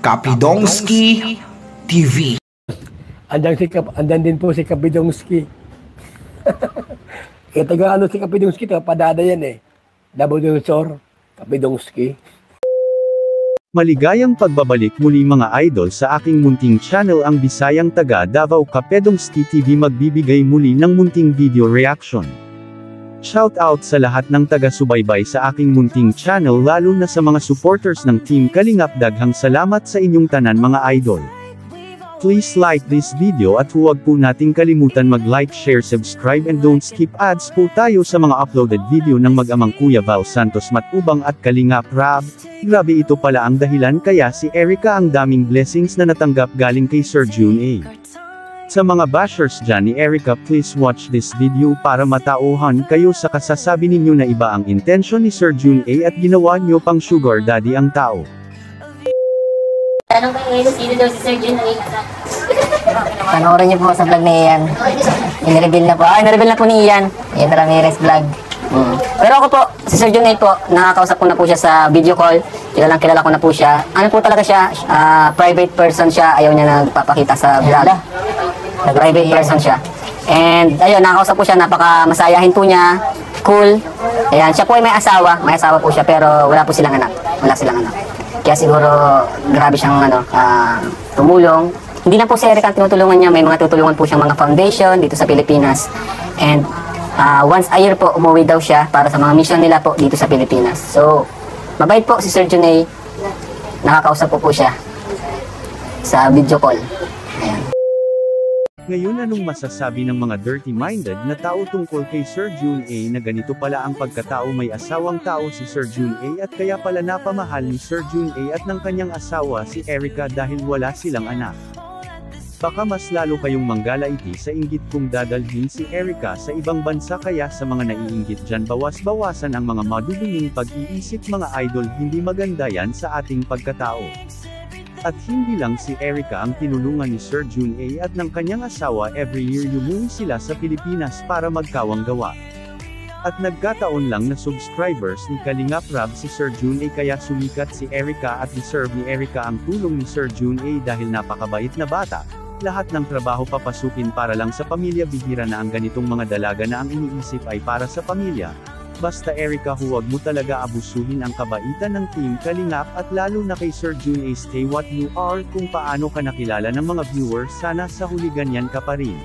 Kapidongski TV. Andan din po si Kapidongski. Kaya taga si Kapidongski, taga Padada yan eh. Nabudunsor, Kapidongski. Maligayang pagbabalik muli mga idol sa aking munting channel ang Bisayang Taga Davao Kapidongski TV magbibigay muli ng munting video reaction. Shout out sa lahat ng taga-subaybay sa aking munting channel lalo na sa mga supporters ng Team Kalingap. Daghang salamat sa inyong tanan mga idol. Please like this video at huwag po nating kalimutan mag-like, share, subscribe and don't skip ads po tayo sa mga uploaded video ng mag-amang Kuya Val Santos Matubang at Kalingap Rab. Grabe, ito pala ang dahilan kaya si Erica ang daming blessings na natanggap galing kay Sir June A. Sa mga bashers dyan ni Erica, please watch this video para matauhan kayo sa kasasabi ninyo na iba ang intensyon ni Sir June A at ginawa nyo pang sugar daddy ang tao. Tanong kayo ngayon, sino daw si Sir June A? Panoorin niyo po sa vlog ni Ian. In-reveal na po. Na-reveal na po ni Ian. Ian Ramirez vlog. Pero ako po, si Sir June A po, nakakausap ko na po siya sa video call. Kilala ko na po siya. Ano po talaga siya, private person siya. Ayaw niya nagpapakita sa vlog. Private person siya. And ayun, nakakausap po siya, napaka-masayahin po niya. Cool. Ayan, siya po ay may asawa. May asawa po siya pero wala po silang anak. Wala silang anak. Kaya siguro grabe siyang tumulong. Hindi lang po si Eric ang tinutulungan niya, may mga tutulungan po siyang mga foundation dito sa Pilipinas. And once a year po umuwi daw siya para sa mga mission nila po dito sa Pilipinas. So, mabait po si Sir June A. Nakakausap po siya sa video call. Ayan. Ngayon anong masasabi ng mga dirty-minded na tao tungkol kay Sir June A na ganito pala ang pagkatao? May asawang tao si Sir June A at kaya pala napamahal ni Sir June A at ng kanyang asawa si Erica dahil wala silang anak. Baka mas lalo kayong manggalaiti sa inggit kung dadalhin si Erica sa ibang bansa, kaya sa mga naiinggit dyan bawas-bawasan ang mga maduduming pag-iisip mga idol, hindi maganda yan sa ating pagkatao. At hindi lang si Erica ang tinulungan ni Sir June A at ng kanyang asawa, every year yumuwi sila sa Pilipinas para magkawang gawa. At nagkataon lang na subscribers ni Kalingap Rab si Sir June A kaya sumikat si Erica at deserve ni Erica ang tulong ni Sir June A dahil napakabait na bata. Lahat ng trabaho papasukin para lang sa pamilya, bihira na ang ganitong mga dalaga na ang iniisip ay para sa pamilya. Basta Erica, huwag mo talaga abusuhin ang kabaitan ng Team Kalingap at lalo na kay Sir June A. Stay what you are. Kung paano ka nakilala ng mga viewers, sana sa huli ganyan ka pa rin.